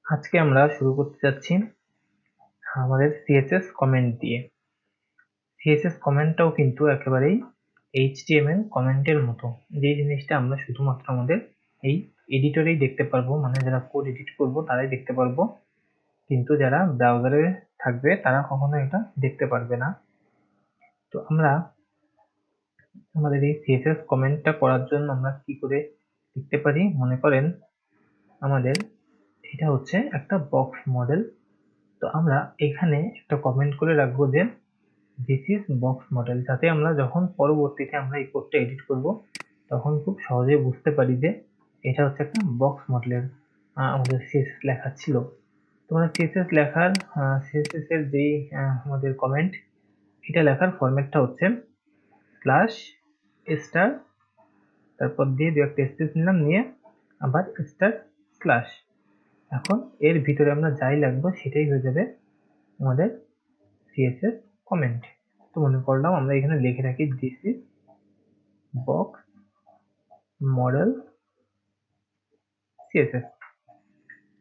আজকে আমরা শুরু করতে যাচ্ছি আমাদের সিএসএস কমেন্ট দিয়ে। সিএসএস কমেন্টটাও কিন্তু একেবারেই এইচটিএমএল কমেন্টের মতো, যে জিনিসটা আমরা শুধুমাত্র আমাদের এই এডিটরেই দেখতে পারবো, মানে যারা কোড এডিট করবো তারাই দেখতে পারবো, কিন্তু যারা ব্রাউজারে থাকবে তারা কখনো এটা দেখতে পারবে না। তো আমরা আমাদের এই সিএসএস কমেন্টটা করার জন্য আমরা কি করে লিখতে পারি, মনে করেন আমাদের এটা হচ্ছে একটা বক্স মডেল। তো আমরা এখানে একটা কমেন্ট করে রাখবো যে দিস ইজ বক্স মডেল, যাতে আমরা যখন পরবর্তীতে আমরা এই কোডটা এডিট করব তখন খুব সহজে বুঝতে পারি যে এটা হচ্ছে একটা বক্স মডেলের আমাদের সিএসএস লেখা ছিল। তোমরা সিএসএস লেখার সিএসএস এর যেই আমাদের কমেন্ট, এটা লেখার ফরম্যাটটা হচ্ছে স্ল্যাশ স্টার, তারপর দিয়ে দু একটা স্পেস নিলাম, নিয়ে আবার স্টার স্ল্যাশ। এখন এর ভিতরে আমরা যাই লাগবো সেটাই হয়ে যাবে আমাদের সিএসএস কমেন্ট। তো মনে করলাম আমরা এখানে লিখে রাখি this is box model CSS,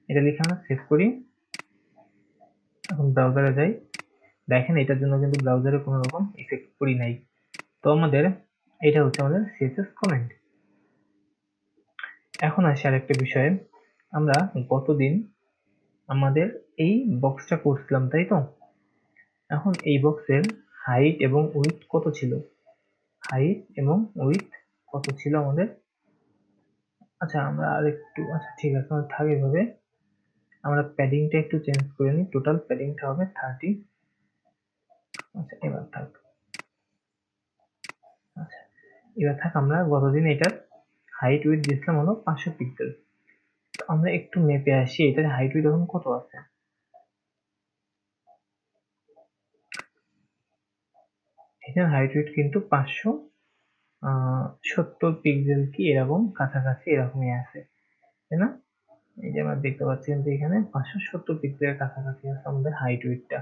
এটা লিখে আমরা সেভ করি। এখন ব্রাউজারে যাই, দেখেন এটার জন্য কিন্তু ব্রাউজারে কোনো রকম ইফেক্ট করি নাই। তো আমাদের এটা হচ্ছে আমাদের সিএসএস কমেন্ট। এখন আসি আরেকটা বিষয়ে, আমরা গতদিন আমাদের এই বক্সটা করছিলাম, তাই তো? এখন এই বক্সের হাইট এবং উইডথ কত ছিল? হাইট এবং উইডথ কত ছিল আমাদের? আচ্ছা আমরা আরেকটু, আচ্ছা ঠিক আছে, আমার থাক এভাবে। আমরা প্যাডিংটা একটু চেঞ্জ করে নিই, টোটাল প্যাডিংটা হবে 30। আচ্ছা এবার থাক, আচ্ছা এবার থাক। আমরা গতদিন এটার হাইট উইডথ দিয়েছিলাম হলো 500 পিক্সেল। তো আমরা একটু মেপে আসি এটার হাইট উইডথ এখন কত আছে। এটার হাইট উইডথ কিন্তু 570 পিক্সেল কি এরকম কাছাকাছি এরকমই আছে, তাই না? এই যে আমরা দেখতে পাচ্ছি কিন্তু এখানে 570 পিক্সেলের কাছাকাছি আছে আমাদের হাইট উইডথটা।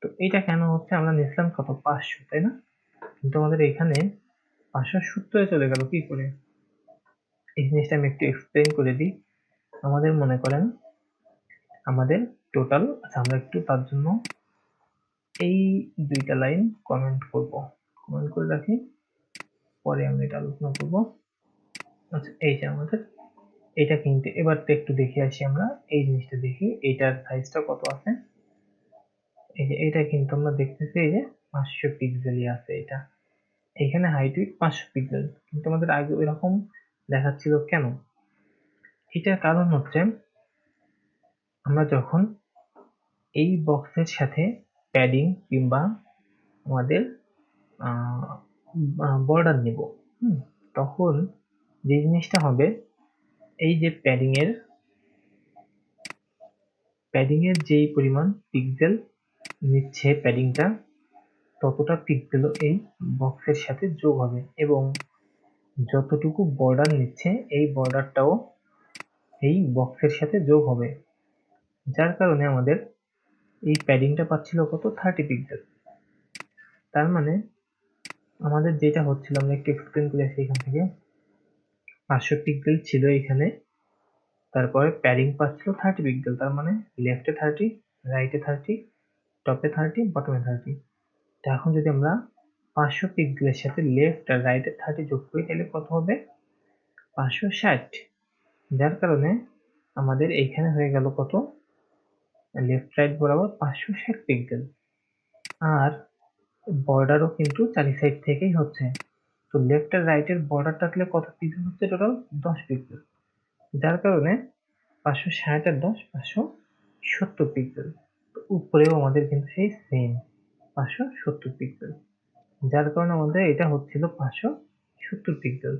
তো এটা কেন হচ্ছে, আমরা নিয়েছিলাম কত 500, তাই না? কিন্তু আমাদের এখানে 570 চলে গেল কি করে? এই জিনিসটা আমি একটু এক্সপ্লেন করে দিই। আমাদের মনে করেন আমাদের টোটাল, আচ্ছা আমরা একটু তার জন্য এই দুইটা লাইন কমেন্ট করব, কমেন্ট করে রাখি, পরে আমরা এটা আলোচনা করব। আচ্ছা এই যে আমাদের এটা কিন্তু এবার তো একটু দেখে আসি, আমরা এই জিনিসটা দেখি এটার সাইজটা কত আছে। এই যে এটা কিন্তু আমরা দেখতেছি এই যে 500 পিক্সেলই আছে এটা, এখানে হাইট উইডথ 500 পিক্সেল, কিন্তু আমাদের আগে এরকম দেখাচ্ছিল কেন? এটার কারণ হচ্ছে আমরা যখন এই বক্সের সাথে প্যাডিং কিংবা আমাদের বর্ডার নিব, তখন যে জিনিসটা হবে, এই যে প্যাডিং এর যেই পরিমাণ পিক্সেল নিচ্ছে প্যাডিংটা, ততটা পিক্সেলও এই বক্সের সাথে যোগ হবে, এবং যতটুকু বর্ডার নিচ্ছে এই বর্ডারটাও এই বক্সের সাথে যোগ হবে, যার কারণে আমাদের এই প্যাডিংটা পাচ্ছিল কত 30 পিক্সেল। তার মানে আমাদের যেটা হচ্ছিল, আমরা একটু এক্সপ্লেন করে আসি এখান থেকে, 500 পিক্সেল ছিল এখানে, তারপরে প্যাডিং পাচ্ছিল 30 পিক্সেল, তার মানে লেফটে 30, রাইটে 30, টপে 30, বটমে 30। তো এখন যদি আমরা 500 পিক্সেলের সাথে লেফট আর রাইটে 30 যোগ করি তাহলে কত হবে? 560। যার কারণে আমাদের এইখানে হয়ে গেল কত, লেফট রাইট বরাবর 560 পিক্সেল। আর বর্ডারও কিন্তু চারি সাইড থেকেই হচ্ছে, তো লেফট আর রাইটের বর্ডার থাকলে কত পিক্সেল হচ্ছে টোটাল? 10 পিক্সেল। যার কারণে 560 আর 10 570 পিক্সেল। উপরেও আমাদের কিন্তু সেই সেম 570 পিক্সেল, যার কারণে আমাদের এটা হচ্ছিল 570 পিক্সেল।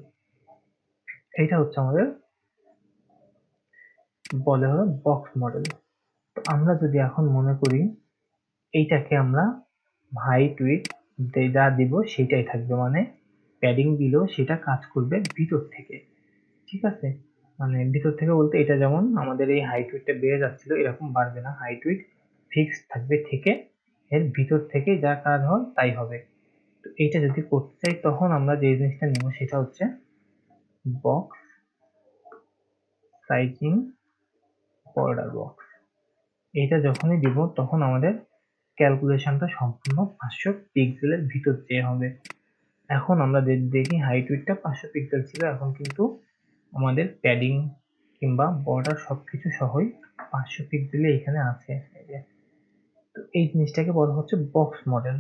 এইটা হচ্ছে আমাদের বলে হলো বক্স মডেল। তো আমরা যদি এখন মনে করি এইটাকে আমরা হাইট উইডথ যা দিব সেটাই থাকবে, মানে প্যাডিং দিলেও সেটা কাজ করবে ভিতর থেকে, ঠিক আছে? মানে ভিতর থেকে বলতে এটা যেমন আমাদের এই হাইট উইডথটা বেড়ে যাচ্ছিল এরকম বাড়বে না, হাইট উইডথ ফিক্স থাকবে থেকে, এর ভিতর থেকে যা কাজ হয় তাই হবে। তো এইটা যদি করতে চাই তখন আমরা যে জিনিসটা নেব সেটা হচ্ছে বক্স সাইজিং বর্ডার বক্স। এটা যখনই দিব তখন আমাদের ক্যালকুলেশনটা সম্পূর্ণ 500 পিক্সেলের ভিতর চেয়ে হবে। এখন আমরা দেখি হাইট উইডথটা 500 পিক্সেল ছিল, এখন কিন্তু আমাদের প্যাডিং কিংবা বর্ডার সবকিছু সহই 500 পিক্সেলে এখানে আছে। তো এই জিনিসটাকে বলা হচ্ছে বক্স মডেল।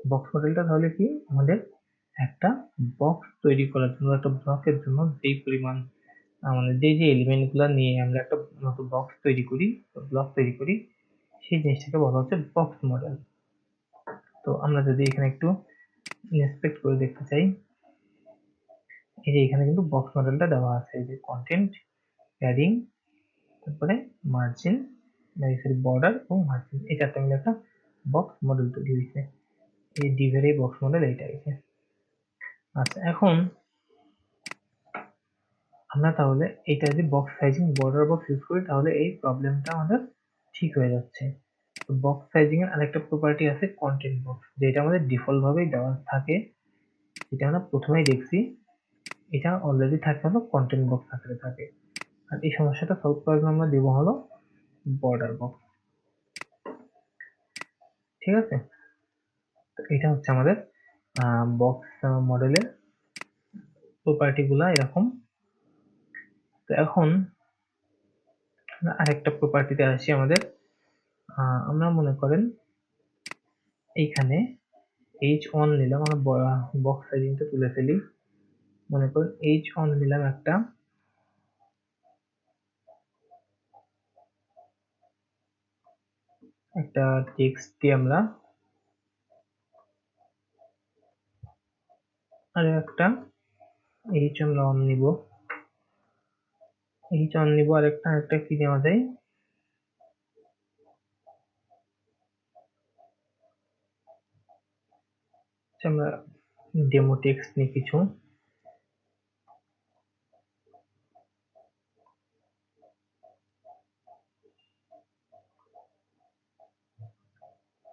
বক্স মডেলটা তাহলে কি, আমাদের একটা বক্স তৈরি করার জন্য, একটা ব্লকের জন্য যেই পরিমাণ মানে যে এলিমেন্ট গুলা নিয়ে আমরা একটা নতুন বক্স তৈরি করি, ব্লক তৈরি করি, সেই জিনিসটাকে বলা হচ্ছে বক্স মডেল। তো আমরা যদি এখানে একটু ইন্সপেক্ট করে দেখতে চাই, এই যে এখানে কিন্তু বক্স মডেলটা দেওয়া আছে, এই যে কন্টেন্ট, প্যাডিং, তারপরে মার্জিন, সরি বর্ডার এবং মার্জিন, এই চারটা মিলে একটা বক্স মডেল তৈরি হয়েছে। এই ডিভের এই বক্স মডেল এইটা হয়েছে। আচ্ছা, এখন আমরা তাহলে এইটা যদি box sizing border box use করি তাহলে এই প্রবলেমটা আমাদের ঠিক হয়ে যাচ্ছে। তো বক্স সাইজিং এর আরেকটা প্রপার্টি আছে কন্টেন্ট বক্স, যেটা আমাদের ডিফল্ট ভাবেই দেওয়া থাকে, যেটা আমরা প্রথমেই দেখছি, এটা অলরেডি থাকে হলো কন্টেন্ট বক্স আকারে থাকে। আর এই সমস্যাটা সলভ করার জন্য আমরা দেবো হলো বর্ডার বক্স। ঠিক আছে, তো এটা হচ্ছে আমাদের বক্স মডেলের প্রপার্টি গুলা এরকম। তো এখন আরেকটা প্রপার্টিতে আসি আমাদের। আমরা মনে করেন এইখানে H1 নিলাম, আমরা বক্স সাইজিংটা তুলে ফেলি। মনে করেন H1 নিলাম একটা টেক্সট দিয়ে আমরা, আর একটা H আমরা অন নিব, H অন নিব, আর একটা কি নেওয়া যায়, আমরা ডেমো টেক্সট নিয়ে কিছু,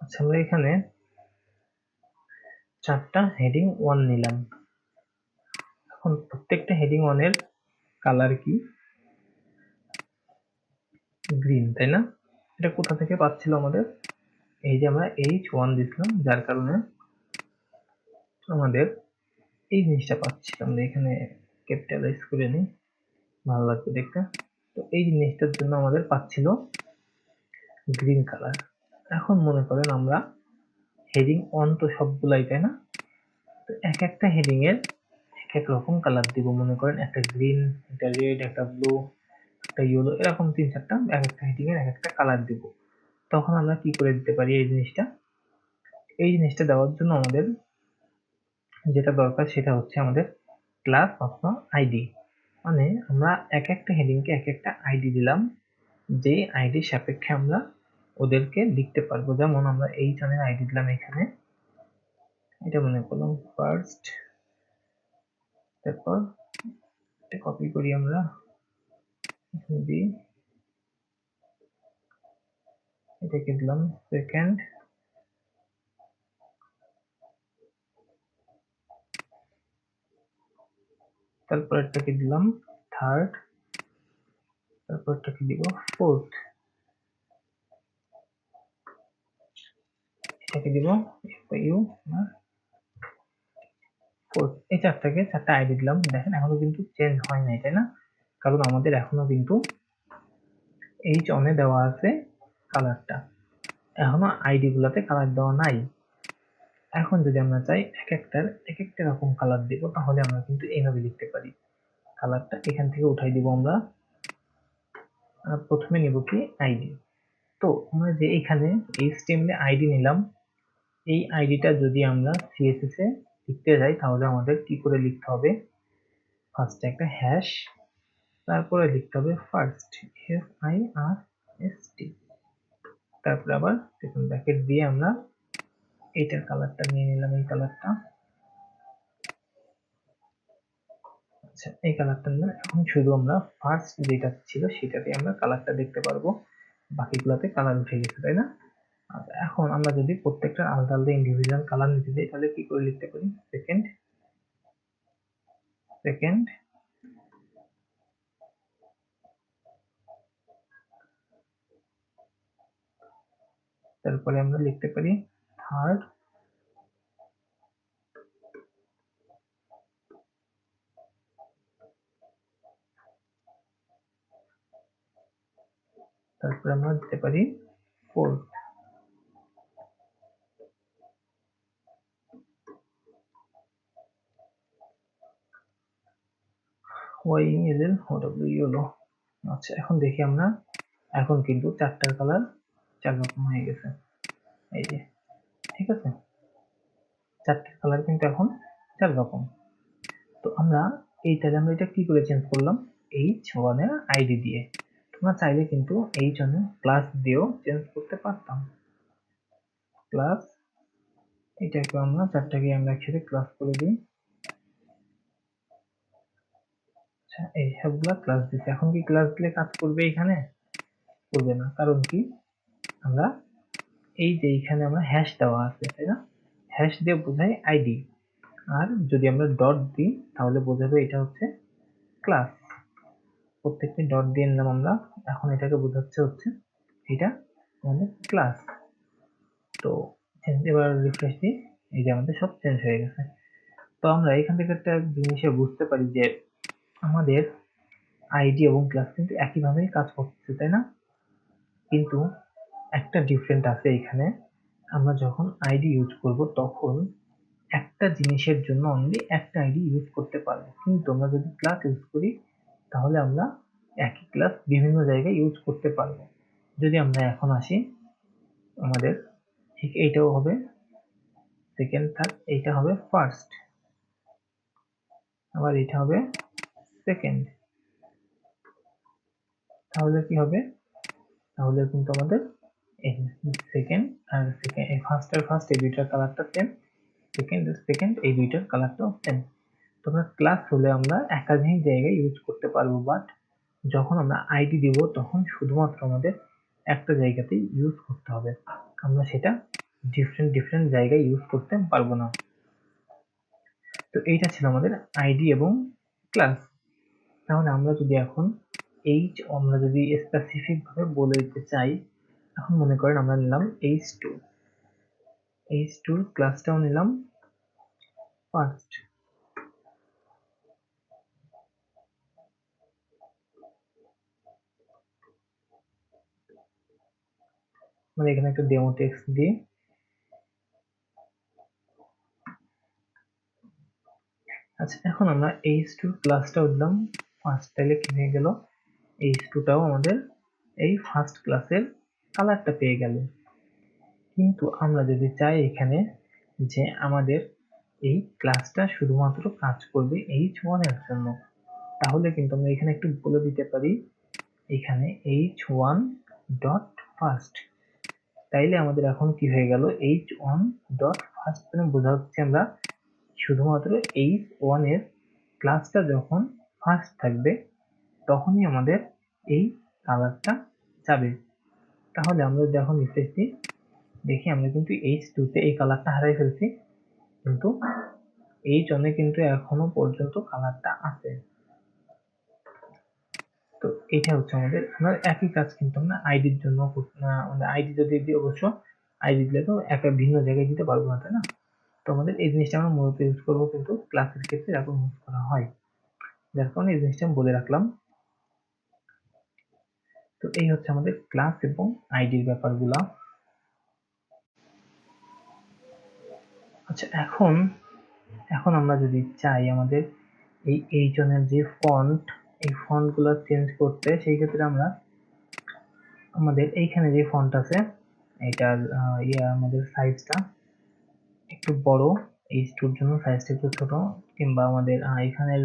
আচ্ছা আমরা এখানে 4টা হেডিং 1 নিলাম। এখন প্রত্যেকটা হেডিং 1 এর কালার কি, গ্রিন, তাই না? এটা কোথা থেকে পাচ্ছিল আমাদের, এই যে আমরা H1 দিছিলাম, যার কারণে আমাদের এই জিনিসটা পাচ্ছিলাম। এখানে ক্যাপিটালাইজ করে নিই, ভালো লাগবে দেখতে। তো এই জিনিসটার জন্য আমাদের পাচ্ছিল গ্রিন কালার। এখন মনে করেন আমরা হেডিং 1 তো সবগুলাই, তাই না? তো এক একটা হেডিং এর এক এক রকম কালার দিব। মনে করেন একটা গ্রিন, একটা রেড, একটা ব্লু, একটা ইয়েলো, এরকম 3-4টা এক একটা হেডিং এর এক একটা কালার দিব। তখন আমরা কি করে দিতে পারি এই জিনিসটা, এই জিনিসটা দেওয়ার জন্য আমাদের যেটা দরকার সেটা হচ্ছে আমাদের ক্লাস অথবা আইডি। মানে আমরা এক একটা হেডিং কে এক একটা আইডি দিলাম, যে আইডির সাপেক্ষে আমরা ওদেরকে লিখতে পারবো। যেমন আমরা এই চ্যানেল আইডি দিলাম এখানে, এটা মনে করলাম ফার্স্ট, তারপর এটা কপি করি আমরা, এখানে দিই, এটাকে দিলাম সেকেন্ড, তারপর এটাকে দিলাম থার্ড, তারপর এটাকে দিব ফোর্থ, এটাকে দিব ইউ ফোর্থ। এই চারটা আইডি দিলাম। দেখেন এখনো কিন্তু চেঞ্জ হয় নাই, তাই না? কারণ আমাদের এখনো কিন্তু এইচ অনে দেওয়া আছে কালারটা, এখনো আইডি গুলাতে কালার দেওয়া নাই। এখন যদি আমরা চাই এক একটা রকম কালার দিব, তাহলে আমরা কিন্তু এইভাবে লিখতে পারি। কালারটা এখান থেকে উঠাই দিব আমরা, প্রথমে নিব কি আইডি। তো আমরা যে এখানে HTML এ আইডি নিলাম, এই আইডিটা যদি আমরা CSS এ লিখতে যাই তাহলে আমাদের কি করে লিখতে হবে, ফার্স্টে একটা হ্যাশ, তারপরে লিখতে হবে ফার্স্ট, FIRST, তারপরে আবার সেকেন্ড ব্র্যাকেট দিয়ে আমরা এইটার কালারটা নিয়ে নিলাম, এই কালারটা। আচ্ছা, এই কালারটা নিলাম। এখন শুধু আমরা ফার্স্ট যেটা ছিল সেটাতে আমরা কালারটা দেখতে পারবো, বাকিগুলোতে কালার উঠে গেছে, তাই না? আচ্ছা, এখন আমরা যদি প্রত্যেকটা আলাদা আলাদা ইন্ডিভিজুয়াল কালার নিতে যাই তাহলে কি করে লিখতে পারি, সেকেন্ড, সেকেন্ড, তারপরে আমরা লিখতে পারি থার্ড, তারপরে আমরা দিতে পারি ফোর্থ। YELL OWL। আচ্ছা, এখন দেখি আমরা, এখন কিন্তু চারটার কালার 4 রকম হয়ে গেছে, এই যে, ঠিক আছে, চারটার কালার কিন্তু এখন 4 রকম। তো আমরা আমরা এটা কি করে চেঞ্জ করলাম, H1 এর আইডি দিয়ে। তোমরা চাইলে কিন্তু H1 এর ক্লাস দিয়েও চেঞ্জ করতে পারতাম। ক্লাস, এটাকে আমরা চারটাকে আমরা একসাথে ক্লাস করে দিই। আচ্ছা, এই সবগুলা ক্লাস দিতে, এখন কি ক্লাস দিলে কাজ করবে? এখানে করবে না, কারণ কি, আমরা এই যে এখানে আমরা হ্যাশ দেওয়া আছে, তাই না, হ্যাশ দিয়ে বোঝাই আইডি, আর যদি আমরা ডট দিই তাহলে বোঝাবে এটা হচ্ছে ক্লাস। প্রত্যেকটি ডট দিয়ে নিলাম আমরা, এখন এটাকে বোঝাচ্ছে হচ্ছে এটা আমাদের ক্লাস। তো এবার রিফ্রেশ দিই, এই যে আমাদের সব চেঞ্জ হয়ে গেছে। তো আমরা এখান থেকে একটা জিনিসে বুঝতে পারি যে আমাদের আইডি এবং ক্লাস কিন্তু একইভাবেই কাজ করছে, তাই না? কিন্তু একটা ডিফারেন্ট আছে এখানে, আমরা যখন আইডি ইউজ করব তখন একটা জিনিসের জন্য অনলি একটা আইডি ইউজ করতে পারবো, কিন্তু আমরা যদি ক্লাস ইউজ করি তাহলে আমরা একই ক্লাস বিভিন্ন জায়গায় ইউজ করতে পারবো। যদি আমরা এখন আসি, আমাদের ঠিক এইটাও হবে সেকেন্ড, থার্ড, এইটা হবে ফার্স্ট, আবার এটা হবে সেকেন্ড, তাহলে কি হবে, তাহলে কিন্তু আমাদের এই সেকেন্ড আর সেকেন্ড, এই ফার্স্ট আর ফার্স্ট এই দুইটার কালারটা সেম, সেকেন্ড আর সেকেন্ড এই দুইটার কালারটাও সেম। তোমরা ক্লাস হলে আমরা একাধিক জায়গায় ইউজ করতে পারবো, বাট যখন আমরা আইডি দিব তখন শুধুমাত্র আমাদের একটা জায়গাতেই ইউজ করতে হবে, আমরা সেটা ডিফারেন্ট জায়গায় ইউজ করতে পারবো না। তো এইটা ছিল আমাদের আইডি এবং ক্লাস। তাহলে আমরা যদি এখন আমরা যদি স্পেসিফিক ভাবে বলে দিতে চাই, এখন মনে করেন আমরা নিলাম H2 ক্লাসটাও নিলাম ফার্স্ট, মানে এখানে একটা ডেমো টেক্সট দিই। আচ্ছা, এখন আমরা H2 ক্লাসটাও দিলাম ফার্স্ট, তাহলে কি হয়ে গেল, H2 টাও আমাদের এই ফার্স্ট ক্লাসের কালারটা পেয়ে গেল। কিন্তু আমরা যদি চাই এখানে যে আমাদের এই ক্লাসটা শুধুমাত্র কাজ করবে H1 এর জন্য, তাহলে কিন্তু আমরা এখানে একটু বলে দিতে পারি এখানে H1 ডট ফার্স্ট, তাইলে আমাদের এখন কি হয়ে গেল, H1 ডট ফার্স্ট মানে বোঝা হচ্ছে আমরা শুধুমাত্র H1 এর ক্লাসটা যখন ফার্স্ট থাকবে তখনই আমাদের এই কালারটা যাবে। তাহলে আমরা যখন রিফ্রেশ দিই, দেখি আমরা কিন্তু H2 তে এই কালারটা হারাই ফেলছি, কিন্তু H1 এ কিন্তু এখনো পর্যন্ত কালারটা আছে। তো এটা হচ্ছে আমাদের, আমরা একই কাজ কিন্তু আমরা আইডির জন্য, আমাদের আইডি যদি দিই, অবশ্য আইডি দিলে তো একটা ভিন্ন জায়গায় দিতে পারবো না, তাই না? তো আমাদের এই জিনিসটা আমরা মূলত ইউজ করবো কিন্তু ক্লাসের ক্ষেত্রে এরকম ইউজ করা হয়, যার কারণে এই জিনিসটা আমি বলে রাখলাম। তো এই হচ্ছে আমাদের ক্লাস এবং আইডির ব্যাপারগুলা। আচ্ছা, এখন এখন আমরা যদি চাই আমাদের এই জনের যে ফন্ট, এই ফন্ট গুলো চেঞ্জ করতে, সেই ক্ষেত্রে আমরা আমাদের এইখানে যে ফন্ট আছে এটার আমাদের সাইজটা একটু বড়, H2 এর জন্য সাইজটা একটু ছোট, কিংবা আমাদের এখানের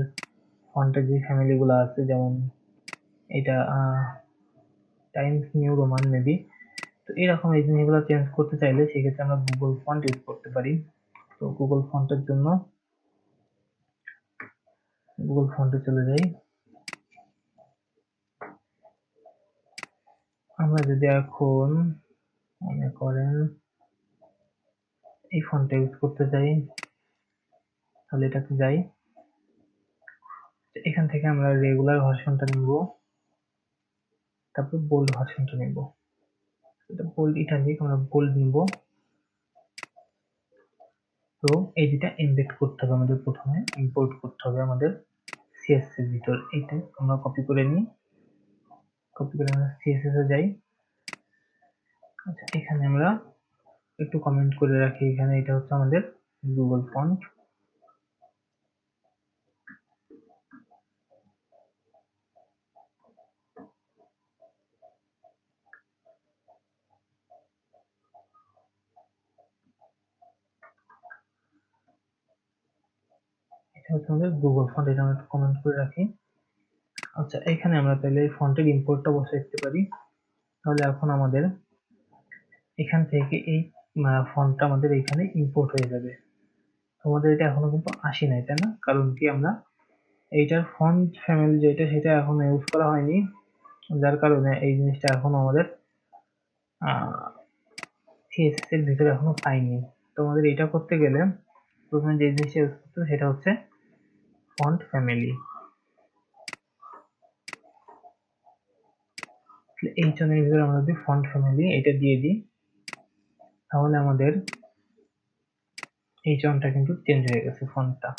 ফন্টের যে ফ্যামিলি গুলো আছে, যেমন এটা টাইমস নিউ রোমান মেবি, তো এরকম এই জিনিসগুলো চেঞ্জ করতে চাইলে সেক্ষেত্রে আমরা গুগল ফন্ট ইউজ করতে পারি। তো গুগল ফন্টের জন্য গুগল ফন্টে চলে যাই। আমরা যদি এখন মনে করেন এই ফন্টটা ইউজ করতে চাই, তাহলে এটাতে যাই, এখান থেকে আমরা রেগুলার ভার্সনটা নিব, তারপর বোল্ড ভার্সনটা নিব। এটা বোল্ড ইটালিক আমরা বোল্ড নিব। তো এই দুটা এমবেড করতে হবে আমাদের, প্রথমে ইম্পোর্ট করতে হবে আমাদের সিএসএস এর ভিতর। এইটা আমরা কপি করে নিই, কপি করে আমরা সিএসএস এ যাই। আচ্ছা, এখানে আমরা একটু কমেন্ট করে রাখি, এখানে এটা হচ্ছে আমাদের গুগল ফন্ট। এটা হচ্ছে আমাদের গুগল ফন্ট, এটা আমরা একটু কমেন্ট করে রাখি। আচ্ছা, এখানে আমরা তাহলে এই ফন্টের ইম্পোর্টটা বসে রাখতে পারি। তাহলে এখন আমাদের এখান থেকে এই ফন্টটা আমাদের এখানে ইম্পোর্ট হয়ে যাবে। তোমাদের এটা এখনো কিন্তু আসে নাই, তাই না? কারণ কি আমরা এইটার ফন্ট ফ্যামিলি যেটা সেটা এখনো ইউজ করা হয়নি, যার কারণে এই জিনিসটা এখনো আমাদের সিএসএস এর ভিতরে এখনো পাইনি। তোমাদের এটা করতে গেলে প্রথমে যে জিনিসটা ইউজ করতে হবে সেটা হচ্ছে ফন্ট ফ্যামিলি। এই জনের ভিতরে আমরা যদি ফন্ট ফ্যামিলি এটা দিয়ে দিই, তাহলে আমাদের এই জনটা কিন্তু চেঞ্জ হয়ে গেছে, ফন্টটা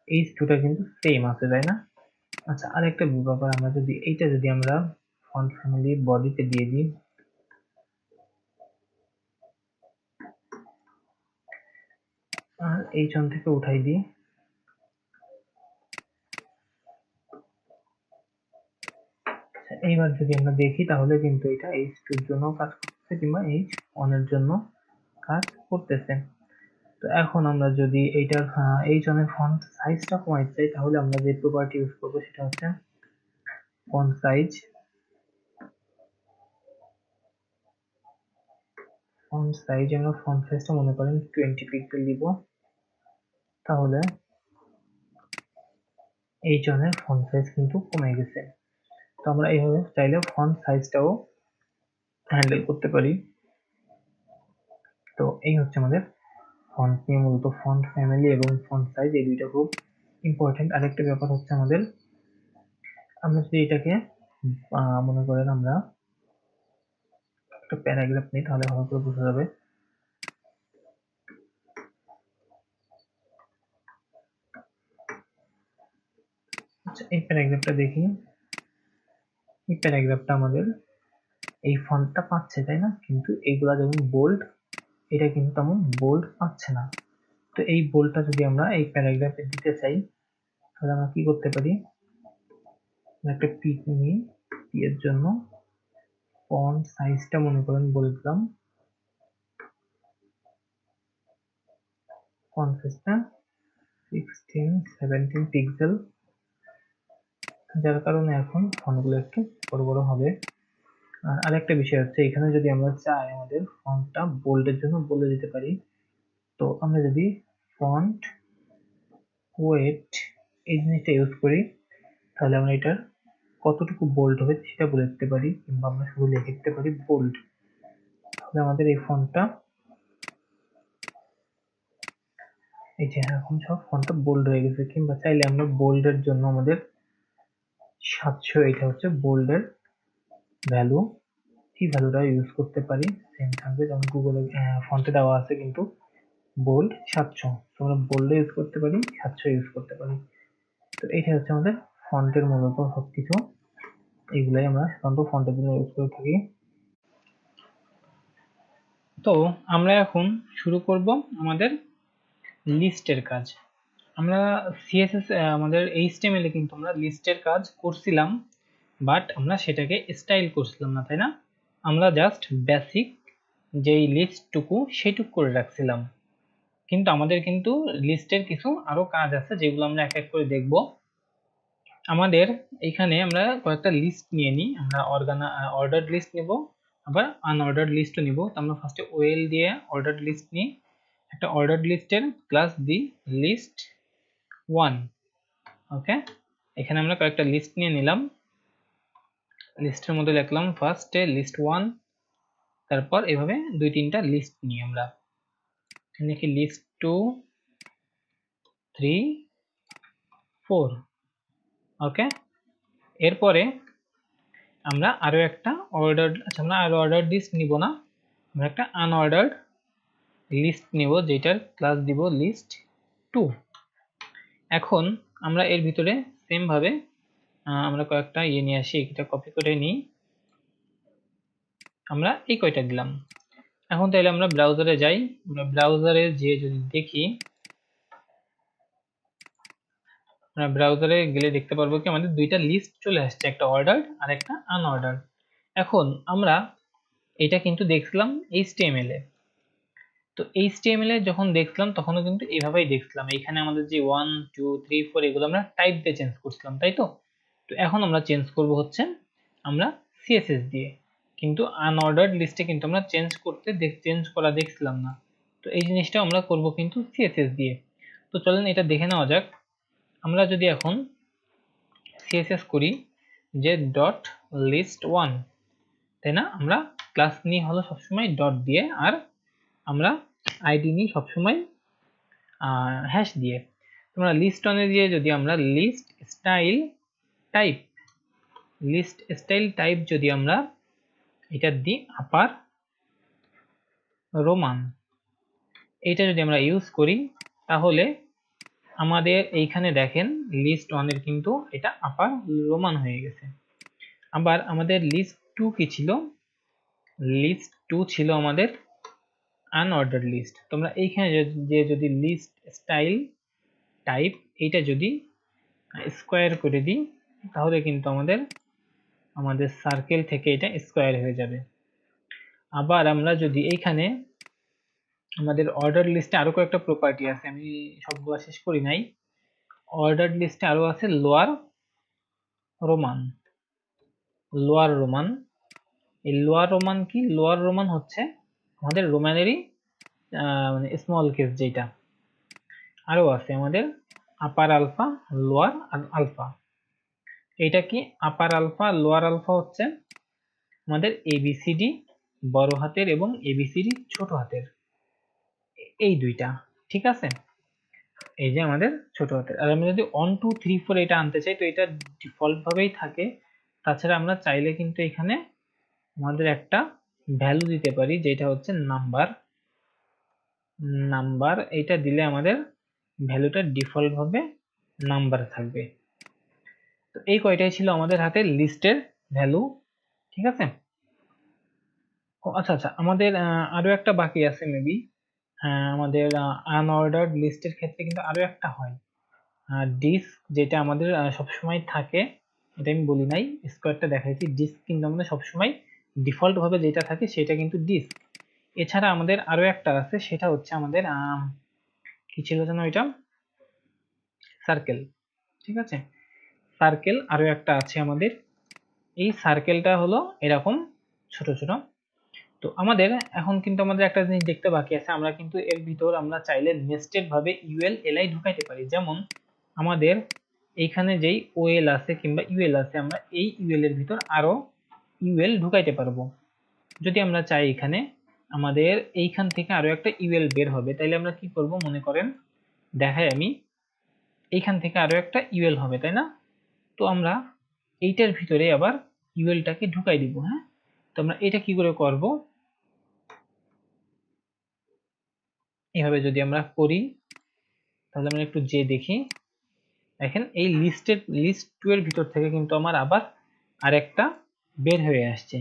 এই দুটা কিন্তু সেম আছে, তাই না? আচ্ছা, আরেকটা ব্যাপার, আমরা যদি এইটা যদি আমরা ফন্ট ফ্যামিলি বডিতে দিয়ে দিই, আর এই জন থেকে উঠাই দিই, এইবার যদি আমরা দেখি তাহলে কিন্তু এটা H2 এর জন্য কাজ করতেছে কিংবা H1 এর জন্য কাজ করতেছে। তো এখন আমরা যদি এইটার H1 এর ফন্ট সাইজটা কমাইতে চাই, তাহলে আমরা যে প্রপার্টি ইউজ করবো সেটা হচ্ছে ফন্ট সাইজ। ফন্ট সাইজ আমরা ফন্ট সাইজটা মনে করেন 20 পিক্সেল দিব, তাহলে H1 এর ফন্ট সাইজ কিন্তু কমে গেছে। তো আমরা এইভাবে চাইলে ফন্ট সাইজটাও হ্যান্ডেল করতে পারি। তো এই হচ্ছে আমাদের ফন্ট নিয়ে মূলত ফন্ট ফ্যামিলি এবং ফন্ট সাইজ, এই দুইটা খুব ইম্পর্টেন্ট। আরেকটা ব্যাপার হচ্ছে আমাদের, আমরা যদি এটাকে মনে করেন আমরা একটা প্যারাগ্রাফ নিই, তাহলে ভালো করে বোঝা যাবে। আচ্ছা, এই প্যারাগ্রাফটা দেখি, এই প্যারাগ্রাফটা আমাদের এই ফন্টটা পাচ্ছে, তাই না? কিন্তু এইগুলা যেমন বোল্ড, এটা কিন্তু তেমন বোল্ড পাচ্ছে না। তো এই বোল্ডটা যদি আমরা এই প্যারাগ্রাফে দিতে চাই, তাহলে আমরা কি করতে পারি, একটা পিক নিই, পি এর জন্য ফন্ট সাইজটা মনে করেন বলে দিলাম, ফন্ট সাইজটা 16-17 পিক্সেল, যার কারণে এখন ফন্টগুলো একটু বড় বড় হবে। আর আরেকটা বিষয় হচ্ছে, এখানে যদি আমরা চাই আমাদের ফন্টটা বোল্ডের জন্য বলে দিতে পারি, তো আমরা যদি ফন্ট ওয়েট এই জিনিসটা ইউজ করি, তাহলে আমরা এটার কতটুকু বোল্ড হবে সেটা বলে দিতে পারি, কিংবা আমরা শুধু লিখে দিতে পারি বোল্ড। তাহলে আমাদের এই ফন্টটা, এই যে এখন সব ফন্টটা বোল্ড হয়ে গেছে। কিংবা চাইলে আমরা বোল্ডের জন্য আমাদের 700, এটা হচ্ছে বোল্ডের ভ্যালু, এই ভ্যালুটা ইউজ করতে পারি, সেম থাকবে যেমন গুগলে ফন্টে দেওয়া আছে কিন্তু বোল্ড 700, আমরা বোল্ডে ইউজ করতে পারি, 700 ইউজ করতে পারি। তো এইটা হচ্ছে আমাদের ফন্টের মূলত সবকিছু, এইগুলাই আমরা সাধারণত ফন্টের জন্য ইউজ করে থাকি। তো আমরা এখন শুরু করব আমাদের লিস্টের কাজ। আমরা সিএসএস আমাদের এইচটিএমএল এ কিন্তু আমরা লিস্টের কাজ করছিলাম, বাট আমরা সেটাকে স্টাইল করছিলাম না, তাই না? আমরা জাস্ট বেসিক যেই লিস্টটুকু সেটুকু করে রাখছিলাম। কিন্তু আমাদের কিন্তু লিস্টের কিছু আরো কাজ আছে, যেগুলো আমরা এক এক করে দেখব। আমাদের এখানে আমরা কয়েকটা লিস্ট নিয়ে নিই, আমরা অর্ডার্ড লিস্ট নেব, আবার আনঅর্ডার্ড লিস্টও নিব। তো আমরা ফার্স্টে ওএল দিয়ে অর্ডার্ড লিস্ট নিই, একটা অর্ডার্ড লিস্টের ক্লাস দি লিস্ট 1। ওকে, এখানে আমরা কয়েকটা লিস্ট নিয়ে নিলাম, লিস্টের মধ্যে লিখলাম ফার্স্টে লিস্ট 1, তারপর এভাবে 2-3টা লিস্ট নিই আমরা, লিখি লিস্ট 2, 3, 4। ওকে, এরপরে আমরা আরো একটা অর্ডার্ড, আচ্ছা আমরা আরো অর্ডার লিস্ট নিব না, আমরা একটা আনঅর্ডার্ড লিস্ট নিব যেটার ক্লাস দিব লিস্ট 2। এখন আমরা এর ভিতরে সেম ভাবে আমরা কয়েকটা নিয়ে আসি, এটা কপি করে নিই, আমরা এই কয়টা দিলাম। এখন তাহলে আমরা ব্রাউজারে যাই, আমরা ব্রাউজারে যেয়ে যদি দেখি, আমরা ব্রাউজারে গেলে দেখতে পারবো কি আমাদের দুইটা লিস্ট চলে আসছে, একটা অর্ডার্ড আর একটা আনঅর্ডার্ড। এখন আমরা এটা কিন্তু দেখছিলাম HTML এ, তো HTML এ যখন দেখছিলাম তখনও কিন্তু এইভাবেই দেখছিলাম, এখানে আমাদের যে 1 2 3 4 এগুলো আমরা টাইপ দিয়ে চেঞ্জ করছিলাম, তাই তো। তো এখন আমরা চেঞ্জ করব হচ্ছে আমরা CSS দিয়ে, কিন্তু আনঅর্ডার্ড লিস্টে কিন্তু আমরা চেঞ্জ করা দেখছিলাম না, তো এই জিনিসটা আমরা করব কিন্তু CSS দিয়ে। তো চলেন এটা দেখে নেওয়া যাক। আমরা যদি এখন CSS করি যে ডট লিস্ট 1, তাই না, আমরা ক্লাস নিই হলো সবসময় ডট দিয়ে, আর আমরা আইডি নিই সবসময় হ্যাশ দিয়ে। তোমরা লিস্ট 1 এ দিয়ে যদি আমরা লিস্ট স্টাইল টাইপ যদি আমরা এটা দিই আপার রোমান, এটা যদি আমরা ইউজ করি তাহলে আমাদের এইখানে দেখেন লিস্ট 1 এর কিন্তু এটা আপার রোমান হয়ে গেছে। আবার আমাদের লিস্ট 2 কি ছিল, লিস্ট 2 ছিল আমাদের আনঅর্ডার্ড লিস্ট। তোমরা এইখানে যে যদি লিস্ট স্টাইল টাইপ এইটা যদি স্কোয়ার করে দিই তাহলে কিন্তু আমাদের সার্কেল থেকে এটা স্কোয়ার হয়ে যাবে। আবার আমরা যদি এইখানে আমাদের অর্ডার লিস্টে আরো কয়েকটা প্রপার্টি আছে, আমি সবগুলো শেষ করি নাই। অর্ডার লিস্টে আরো আছে রোমান লোয়ার রোমান। এই লোয়ার রোমান কি, লোয়ার রোমান হচ্ছে আমাদের রোমানেরই মানে স্মল কেস যেটা। আরো আছে আমাদের আপার আলফা, লোয়ার আলফা। এটা কি আপার আলফা লোয়ার আলফা হচ্ছে আমাদের ABCD বড় হাতের এবং ABCD ছোট হাতের, এই দুইটা, ঠিক আছে। এই যে আমাদের ছোট হাতের। আর আমি যদি 1 2 3 4 এটা আনতে চাই তো এটা ডিফল্ট ভাবেই থাকে। তাছাড়া আমরা চাইলে কিন্তু এখানে আমাদের একটা ভ্যালু দিতে পারি যেটা হচ্ছে নাম্বার, এটা দিলে আমাদের ভ্যালুটা ডিফল্ট ভাবে নাম্বার থাকবে। তো এই কয়টাই ছিল আমাদের হাতে লিস্টের ভ্যালু, ঠিক আছে। ও আচ্ছা আচ্ছা, আমাদের আরো একটা বাকি আছে মেবি, আমাদের আনঅর্ডার্ড লিস্টের ক্ষেত্রে কিন্তু আরো একটা হয় ডিস্ক, যেটা আমাদের সবসময় থাকে, এটা আমি বলি নাই, স্কোয়ারটা দেখাইছি। ডিস্ক কিন্তু আমাদের সবসময় ডিফল্ট ভাবে যেটা থাকে সেটা কিন্তু ডিস্ক। এছাড়া আমাদের আরো একটা আছে, সেটা হচ্ছে আমাদের কি ছিল যেন এটা, সার্কেল, ঠিক আছে। সার্কেল আরো একটা আছে আমাদের, এই সার্কেলটা হলো এরকম ছোট ছোট। তো আমাদের এখন কিন্তু আমাদের একটা জিনিস দেখতে বাকি আছে, আমরা কিন্তু এর ভিতর আমরা চাইলে নেস্টেড ভাবে ইউএল এলআই ঢুকাইতে পারি। যেমন আমাদের এইখানে যেই ওএল আছে কিংবা ইউএল আছে, আমরা এই ইউএল এর ভিতর আরো ইউএল ঢুকাইতে পারবো। যদি আমরা চাই এখানে আমাদের এইখান থেকে আরো একটা ইউএল বের হবে, তাইলে আমরা কি করব মনে করেন, দেখাই আমি, এইখান থেকে আরো একটা ইউএল হবে, তাই না। তো আমরা এইটার ভিতরে আবার ইউএলটাকে ঢুকাই দিব। হ্যাঁ, তো আমরা এটা কি করে করব, এভাবে যদি আমরা করি তাহলে আমরা একটু যে দেখি, দেখেন এই লিস্ট 2 এর ভিতর থেকে কিন্তু আমার আবার আরেকটা বের হয়ে আসছে,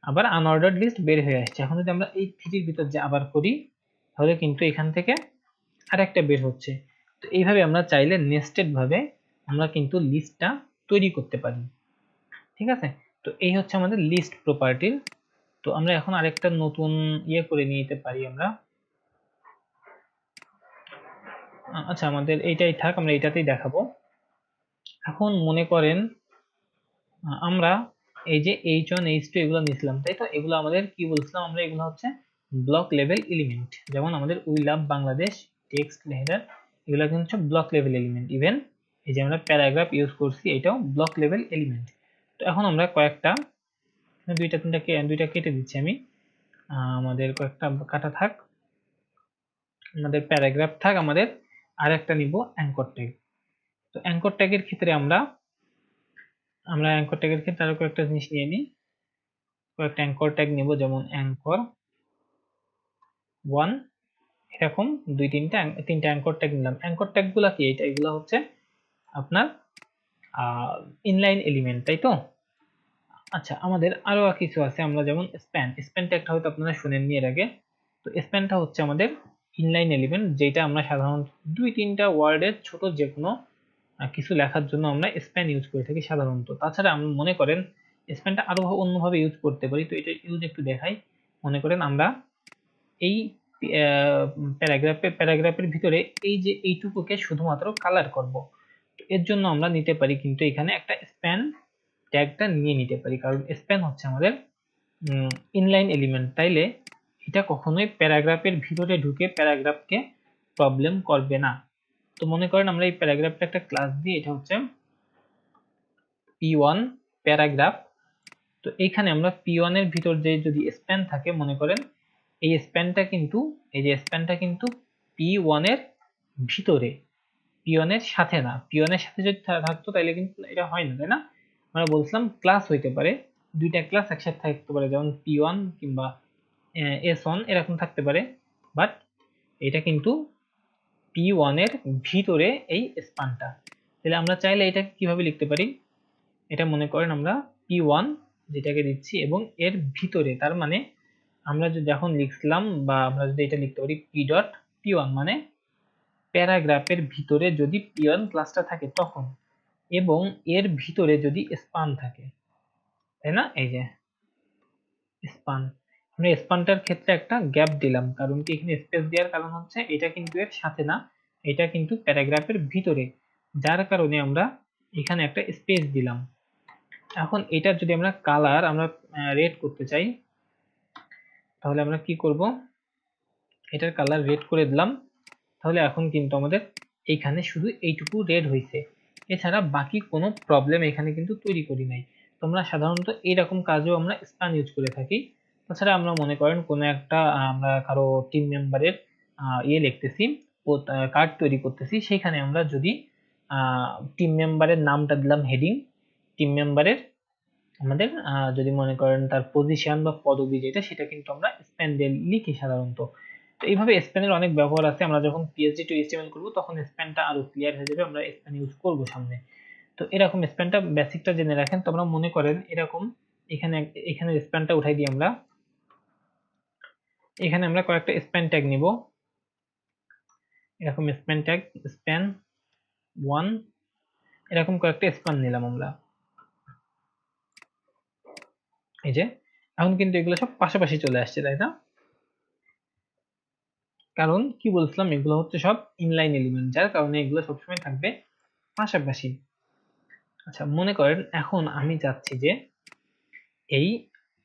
আবার আনঅর্ডার্ড লিস্ট বের হয়ে আসছে। এখন যদি আমরা এই 3 এর ভিতর যে আবার করি তাহলে কিন্তু এখান থেকে আরেকটা বের হচ্ছে। তো এইভাবে আমরা চাইলে নেস্টেড ভাবে আমরা কিন্তু লিস্টটা তৈরি করতে পারি, ঠিক আছে। তো এই হচ্ছে আমাদের লিস্ট প্রপার্টির। তো আমরা এখন আরেকটা নতুন করে নিতে পারি আমরা, আচ্ছা আমাদের এইটাই থাক, আমরা এইটাতেই দেখাবো। এখন মনে করেন আমরা এই যে H1 H2 এগুলো নিছিলাম, তাই তো। এগুলো আমাদের কি বলছিলাম আমরা, এগুলো হচ্ছে ব্লক লেভেল এলিমেন্ট। যেমন আমাদের we love Bangladesh text header, এগুলো কিন্তু হচ্ছে ব্লক লেভেল এলিমেন্ট। ইভেন এই যে আমরা প্যারাগ্রাফ ইউজ করছি এটাও ব্লক লেভেল এলিমেন্ট। তো এখন আমরা কয়েকটা দুইটা কেটে দিচ্ছি আমি, আমাদের কয়েকটা কাটা থাক, আমাদের প্যারাগ্রাফ থাক, আমাদের আর একটা নিব অ্যাঙ্কর ট্যাগ। তো অ্যাঙ্কর ট্যাগের ক্ষেত্রে আমরা আমরা অ্যাঙ্কর ট্যাগের ক্ষেত্রে আরো কয়েকটা জিনিস নিয়ে নিই। কয়েকটা অ্যাঙ্কর ট্যাগ নিব, যেমন অ্যাঙ্কর 1, এরকম তিনটা অ্যাঙ্কর ট্যাগ নিলাম। অ্যাঙ্কর ট্যাগ গুলা কি? এগুলো হচ্ছে আপনার ইনলাইন এলিমেন্ট, তাই তো? আচ্ছা, আমাদের আরো কিছু আছে, আমরা যেমন স্প্যান ট্যাগটা হয়তো আপনারা শুনেননি এর আগে। তো স্প্যানটা হচ্ছে আমাদের ইনলাইন এলিমেন্ট, যেটা আমরা সাধারণত 2-3টা ওয়ার্ডের ছোট যে কোনো কিছু লেখার জন্য আমরা স্প্যান ইউজ করে থাকি সাধারণত। তাছাড়া আমরা মনে করেন স্প্যানটা আরো অন্যভাবে ইউজ করতে পারি, তো এটা ইউজ একটু দেখাই। মনে করেন আমরা এই প্যারাগ্রাফের ভিতরে এই যে এইটুকুকে শুধুমাত্র কালার করব, এর জন্য আমরা নিতে পারি কিন্তু এখানে একটা স্প্যান ট্যাগটা নিয়ে নিতে পারি, কারণ স্প্যান হচ্ছে আমাদের ইনলাইন এলিমেন্ট, তাইলে এটা কখনোই প্যারাগ্রাফের ভিতরে ঢুকে প্যারাগ্রাফকে প্রবলেম করবে না। তো মনে করেন আমরা এই প্যারাগ্রাফটা একটা ক্লাস দিই, এটা হচ্ছে p1 প্যারাগ্রাফ। তো এখানে আমরা p1 এর ভিতর যে যদি স্প্যান থাকে, মনে করেন এই স্প্যানটা কিন্তু, এই যে স্প্যানটা কিন্তু p1 এর ভিতরে, p1 এর সাথে না। p1 এর সাথে যদি থাকতো তাহলে কিন্তু এটা হয় না, তাই না? আমরা বলছিলাম ক্লাস হইতে পারে, দুইটা ক্লাস একসাথে থাকতে পারে, যেমন p1 কিংবা s1 এরকম থাকতে পারে, বাট এটা কিন্তু p1 এর ভিতরে এই স্প্যানটা। তাহলে আমরা চাইলে এটা কিভাবে লিখতে পারি? এটা মনে করেন আমরা p1 যেটাকে দিচ্ছি এবং এর ভিতরে, তার মানে আমরা যদি এখন লিখলাম, বা আমরা যদি এটা লিখতে পারি p.p1, মানে প্যারাগ্রাফের ভিতরে যদি p1 ক্লাসটা থাকে তখন, এবং এর ভিতরে যদি স্পান থাকে, তাই না? এই যে স্পান, আমরা স্পানটার ক্ষেত্রে একটা গ্যাপ দিলাম, কারণ কি এখানে স্পেস দেওয়ার কারণ হচ্ছে এটা কিন্তু এর সাথে না, এটা কিন্তু প্যারাগ্রাফের ভিতরে, যার কারণে আমরা এখানে একটা স্পেস দিলাম। এখন এটা যদি আমরা কালার আমরা রেড করতে চাই, তাহলে আমরা কি করব? এটার কালার রেড করে দিলাম, তাহলে এখন কিন্তু আমাদের এইখানে শুধু এইটুকু রেড হয়েছে, এছাড়া বাকি কোনো প্রবলেম এখানে কিন্তু তৈরি করি নাই। তোমরা সাধারণত এইরকম কাজেও আমরা স্প্যান ইউজ করে থাকি। তাছাড়া আমরা মনে করেন কোনো একটা আমরা কারো টিম মেম্বারের ইয়ে লিখতেছি, কার্ড তৈরি করতেছি, সেখানে আমরা যদি টিম মেম্বারের নামটা দিলাম হেডিং, টিম মেম্বারের আমাদের যদি মনে করেন তার পজিশন বা পদবি যেটা, সেটা কিন্তু আমরা স্প্যান দিয়ে লিখি সাধারণত। তো এইভাবে স্প্যানের অনেক ব্যবহার আছে, আমরা যখন পিএইচডি টু এইচটিএমএল করব তখন স্প্যানটা আরো ক্লিয়ার হয়ে যাবে, আমরা স্প্যান ইউজ করব সামনে। তো এরকম স্প্যানটা বেসিকটা জেনে রাখেন। তোমরা মনে করেন এরকম এখানে এখানে স্প্যানটা উঠাই দিই আমরা, এখানে আমরা কয়েকটা স্প্যান ট্যাগ নিব, এরকম স্প্যান ট্যাগ স্প্যান 1, এরকম কয়েকটা স্প্যান নিলাম আমরা। এই যে এখন কিন্তু এগুলো সব পাশাপাশি চলে আসছে, তাই না? কারণ কি বলছিলাম, এগুলো হচ্ছে সব ইনলাইন এলিমেন্ট, যার কারণে এগুলো সবসময় থাকবে পাশাপাশি। আচ্ছা, মনে করেন এখন আমি চাচ্ছি যে এই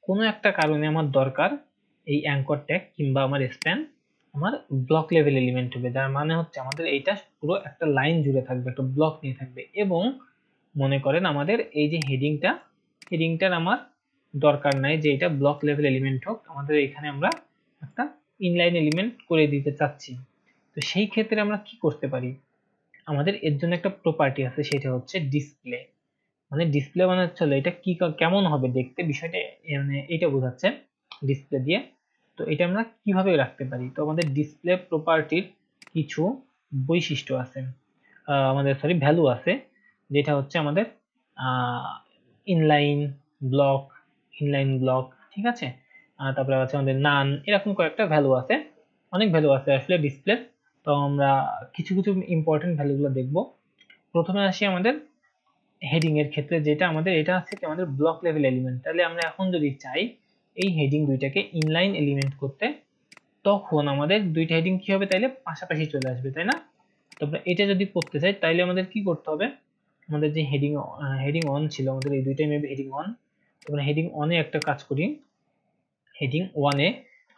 কোনো একটা কারণে আমার দরকার এই অ্যাঙ্কর ট্যাগ কিংবা আমার স্প্যান আমার ব্লক লেভেল এলিমেন্ট হবে, যার মানে হচ্ছে আমাদের এইটা পুরো একটা লাইন জুড়ে থাকবে, একটা ব্লক নিয়ে থাকবে, এবং মনে করেন আমাদের এই যে হেডিংটার আমার দরকার নাই যে এটা ব্লক লেভেল এলিমেন্ট হোক, আমাদের এখানে আমরা একটা ইনলাইন এলিমেন্ট করে দিতে চাচ্ছি। তো সেই ক্ষেত্রে আমরা কি করতে পারি? আমাদের এর জন্য একটা প্রপার্টি আছে, সেটা হচ্ছে ডিসপ্লে। মানে ডিসপ্লে মানে হচ্ছে এটা কি কেমন হবে দেখতে, বিষয়টা মানে এটা বোঝাচ্ছে ডিসপ্লে দিয়ে। তো এটা আমরা কিভাবে রাখতে পারি? তো আমাদের ডিসপ্লে প্রপার্টির কিছু বৈশিষ্ট্য আছে, আমাদের সরি ভ্যালু আছে, যেটা হচ্ছে আমাদের ইনলাইন ব্লক, ঠিক আছে? তারপরে আছে আমাদের নান, এরকম কয়েকটা ভ্যালু আছে, অনেক ভ্যালু আছে আসলে ডিসপ্লে। তো আমরা কিছু কিছু ইম্পর্টেন্ট ভ্যালুগুলো দেখব। প্রথমে আসি আমাদের হেডিং এর ক্ষেত্রে, যেটা আমাদের এটা আছে কি আমাদের ব্লক লেভেল এলিমেন্ট। তাহলে আমরা এখন যদি চাই এই হেডিং দুইটাকে ইনলাইন এলিমেন্ট করতে, তখন আমাদের দুইটা হেডিং কি হবে? তাইলে পাশাপাশি চলে আসবে, তাই না? তারপরে এটা যদি করতে চাই তাইলে আমাদের কি করতে হবে? আমাদের যে হেডিং অন ছিল, আমাদের এই দুইটাই মেবি হেডিং অন। তারপরে হেডিং অনে একটা কাজ করি, হেডিং ওয়ানে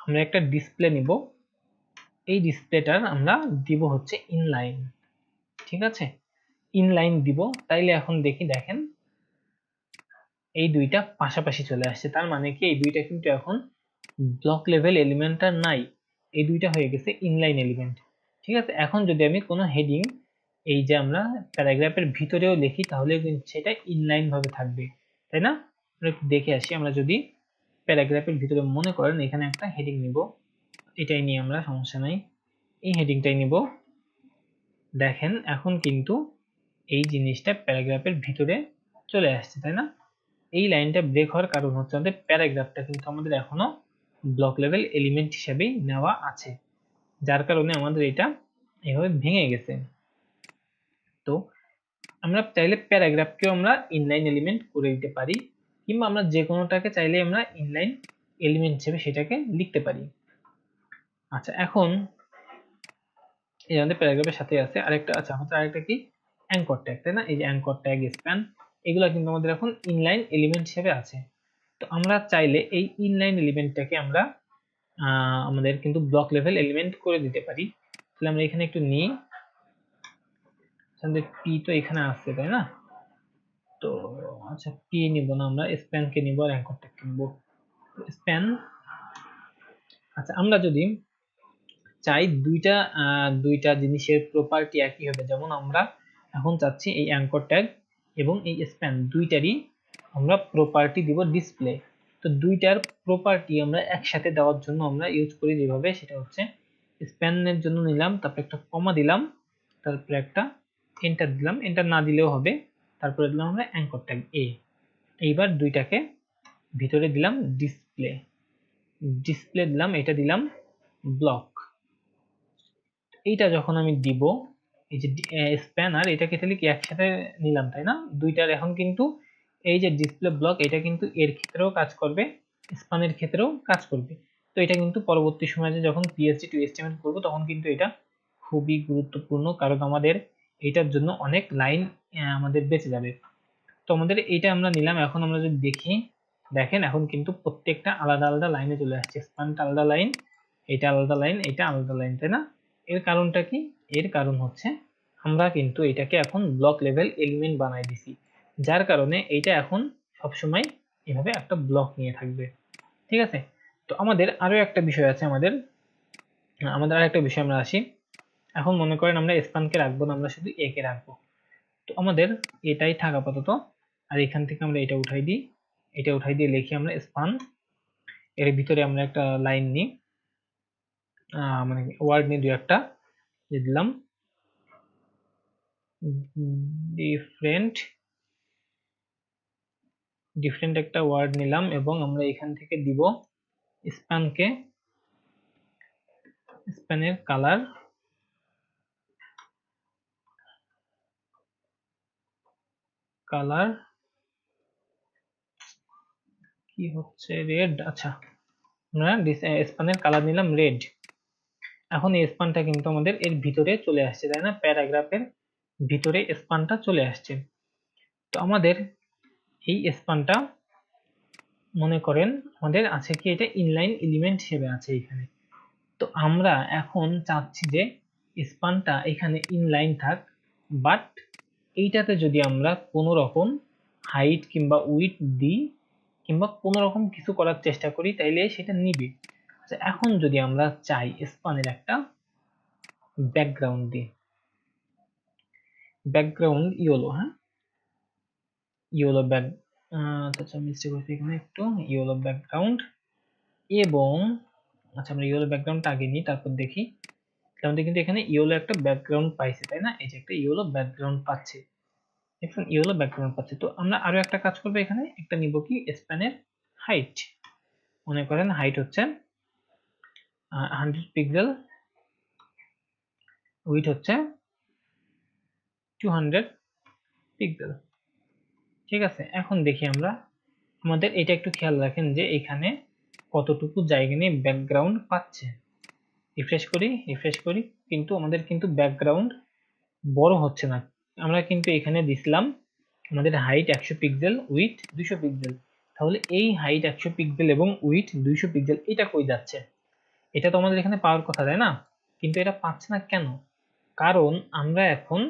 আমরা একটা ডিসপ্লে নিব, এই ডিসপ্লেটার আমরা দিব হচ্ছে ইনলাইন, ঠিক আছে? ইনলাইন দিব, তাইলে এখন দেখেন এই দুইটা পাশাপাশি চলে আসছে, তার মানে কি এই দুইটা কিন্তু এখন ব্লক লেভেল এলিমেন্ট আর নাই, এই দুইটা হয়ে গেছে ইনলাইন এলিমেন্ট, ঠিক আছে? এখন যদি আমি কোনো হেডিং এই যে আমরা প্যারাগ্রাফের ভিতরেও লিখি তাহলে কিন্তু সেটা ইনলাইন ভাবে থাকবে, তাই না? আমরা একটু দেখে আসি। আমরা যদি প্যারাগ্রাফের ভিতরে মনে করেন এখানে একটা হেডিং নিব, এটাই নিয়ে আমরা, সমস্যা নাই, এই হেডিংটাই নিব। দেখেন এখন কিন্তু এই জিনিসটা প্যারাগ্রাফের ভিতরে চলে আসছে, তাই না? এই লাইনটা ব্রেক হওয়ার কারণ হচ্ছে আমাদের প্যারাগ্রাফটা কিন্তু আমাদের এখনো ব্লক লেভেল এলিমেন্ট হিসেবেই নেওয়া আছে, যার কারণে আমাদের এটা এভাবে ভেঙে গেছে। তো আমরা চাইলে প্যারাগ্রাফকেও আমরা ইনলাইন এলিমেন্ট করে দিতে পারি, কিংবা আমরা যে কোনোটাকে চাইলে আমরা ইনলাইন এলিমেন্ট হিসেবে সেটাকে লিখতে পারি। আচ্ছা, এখন এই আমাদের প্যারাগ্রাফের সাথে আছে আরেকটা, আচ্ছা আমাদের আরেকটা কি, অ্যাঙ্কর ট্যাগ, তাই না? এই যে অ্যাঙ্কর ট্যাগ, স্প্যান, এগুলো কিন্তু আমাদের এখন ইনলাইন এলিমেন্ট হিসেবে আছে। তো আমরা চাইলে এই ইনলাইন এলিমেন্টটাকে আমরা আমাদের কিন্তু ব্লক লেভেল এলিমেন্ট করে দিতে পারি। তাহলে আমরা এখানে একটু নিই, আমাদের পি তো এখানে আছে, তাই না? তো আচ্ছা, পি নিব না, আমরা স্প্যান কে নিব আর অ্যাঙ্কর ট্যাগ কে নিব। স্প্যান, আচ্ছা আমরা যদি চাই দুইটা জিনিসের প্রপার্টি একই হবে, যেমন আমরা এখন চাচ্ছি এই অ্যাঙ্কর ট্যাগ এবং এই স্প্যান দুইটারই আমরা প্রপার্টি দিব ডিসপ্লে। তো দুইটার প্রপার্টি আমরা একসাথে দেওয়ার জন্য আমরা ইউজ করি যেভাবে, সেটা হচ্ছে স্প্যানের জন্য নিলাম, তারপর একটা কমা দিলাম, তারপরে একটা এন্টার দিলাম, এন্টার না দিলেও হবে, তারপরে দিলাম আমরা অ্যাঙ্কর ট্যাগ এ। এইবার দুইটাকে ভিতরে দিলাম ডিসপ্লে, ডিসপ্লে দিলাম, এটা দিলাম ব্লক। এইটা যখন আমি দিব, এই যে স্প্যানার, এটাকে তাহলে কি একসাথে নিলাম, তাই না? দুইটার এখন কিন্তু এই যে ডিসপ্লে ব্লক, এটা কিন্তু এর ক্ষেত্রেও কাজ করবে, স্প্যানের ক্ষেত্রেও কাজ করবে। তো এটা কিন্তু পরবর্তী সময়ে যখন পিএইচপি টু এইচটিএমএল করব তখন কিন্তু এটা খুবই গুরুত্বপূর্ণ, কারণ আমাদের এটার জন্য অনেক লাইন আমাদের বেঁচে যাবে। তো আমাদের এইটা আমরা নিলাম। এখন আমরা যদি দেখি, দেখেন এখন কিন্তু প্রত্যেকটা আলাদা আলাদা লাইনে চলে আসছে, স্প্যানটা আলাদা লাইন, এটা আলাদা লাইন, এটা আলাদা লাইন, তাই না? এর কারণটা কি? এর কারণ হচ্ছে আমরা কিন্তু এটাকে এখন ব্লক লেভেল এলিমেন্ট বানাই দিছি, যার কারণে এইটা এখন সবসময় এভাবে একটা ব্লক নিয়ে থাকবে। ঠিক আছে? তো আমাদের আরো একটা বিষয় আছে, আমাদের আমাদের আরেকটা বিষয় আমরা আসি। এখন মনে করেন আমরা স্প্যানকে রাখবো না, আমরা শুধু এ কে রাখবো। তো আমাদের এটাই থাক আপাতত, আর এখান থেকে আমরা এটা উঠাই দিই, এটা উঠাই দিয়ে লিখি আমরা স্প্যান, এর ভিতরে আমরা একটা লাইন নিই, মানে ওয়ার্ড নিই দুই একটা, দিলাম ডিফারেন্ট, ডিফারেন্ট একটা ওয়ার্ড নিলাম, এবং আমরা এখান থেকে দিব স্প্যানকে, স্প্যানের কালার, কালার কি হচ্ছে, রেড। আচ্ছা, আমরা স্প্যানের কালার নিলাম রেড। এখন এই স্প্যানটা কিন্তু আমাদের এর ভিতরে চলে আসছে, তাই না? প্যারাগ্রাফের ভিতরে স্প্যানটা চলে আসছে। তো আমাদের এই স্প্যানটা মনে করেন আমাদের আছে কি, এটা ইনলাইন এলিমেন্ট হিসেবে আছে এখানে। তো আমরা এখন চাচ্ছি যে স্প্যানটা এখানে ইনলাইন থাক, বাট এইটাতে যদি আমরা কোনো রকম হাইট কিংবা উইডথ দিই কিংবা কোনো রকম কিছু করার চেষ্টা করি, তাইলে সেটা নিবে। আচ্ছা, এখন যদি আমরা চাই স্প্যানের একটা ব্যাকগ্রাউন্ড দিই, ব্যাকগ্রাউন্ড ইয়েলো, হ্যাঁ ইয়েলো ব্যাক, আচ্ছা মিস্টেক হয়েছে এখানে একটু, ইয়েলো ব্যাকগ্রাউন্ড, এবং আচ্ছা আমরা ইয়েলো ব্যাকগ্রাউন্ডটা আগে নিই, তারপর দেখি। আমাদের কিন্তু এখানে ইয়েলো একটা ব্যাকগ্রাউন্ড পাইছে, তাই না? এই যে একটা ইয়েলো ব্যাকগ্রাউন্ড পাচ্ছে, দেখুন ইয়েলো ব্যাকগ্রাউন্ড পাচ্ছে। তো আমরা আরো একটা কাজ করবো, এখানে একটা নিব কি, স্প্যানের হাইট, মনে করেন হাইট হচ্ছে 100 পিক্সেল, উইডথ হচ্ছে 200 পিক্সেল। ঠিক আছে, এখন দেখি আমরা, আমাদের এটা একটু খেয়াল রাখেন যে এখানে কতটুকু জায়গা নিয়ে ব্যাকগ্রাউন্ড পাচ্ছে। রিফ্রেশ করি, রিফ্রেশ করি, কিন্তু আমাদের কিন্তু ব্যাকগ্রাউন্ড বড় হচ্ছে না। আমরা কিন্তু এখানে দিছিলাম আমাদের হাইট 100 পিক্সেল, উইডথ 200 পিক্সেল। তাহলে এই হাইট 100 পিক্সেল এবং উইডথ 200 পিক্সেল এটা কই যাচ্ছে? এটা তো আমাদের এখানে পাওয়ার কথা, তাই না? কিন্তু এটা পাচ্ছে না কেন? কারণ আমরা এখন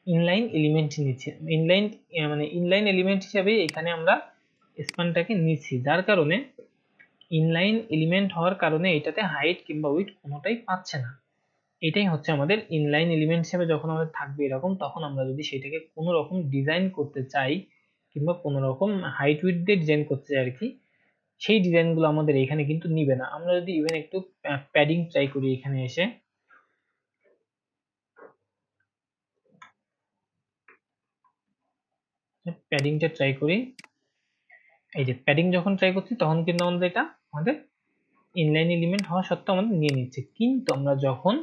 ইনলাইন এলিমেন্ট নিচ্ছি, ইনলাইন মানে ইনলাইন এলিমেন্ট হিসেবে এখানে আমরা স্প্যানটাকে নিচ্ছি, যার কারণে ইনলাইন এলিমেন্ট হওয়ার কারণে এটাতে হাইট কিংবা উইডথ কোনোটাই পাচ্ছে না। এটাই হচ্ছে আমাদের ইনলাইন এলিমেন্ট হিসেবে যখন আমাদের থাকবে এরকম, তখন আমরা যদি সেটাকে কোনো রকম ডিজাইন করতে চাই কিংবা কোনো রকম হাইট উইডথ দিয়ে ডিজাইন করতে চাই আর কি, সেই ডিজাইনগুলো আমাদের এখানে কিন্তু নিবে না। আমরা যদি ইভেন একটু প্যাডিং ট্রাই করি, এখানে এসে প্যাডিংটা ট্রাই করি, এই যে প্যাডিং যখন ট্রাই করছি তখন কিন্তু আমাদের এটা আমাদের ইনলাইন এলিমেন্ট হওয়া সত্ত্বেও আমাদের নিয়ে নিচ্ছে। কিন্তু আমরা যখন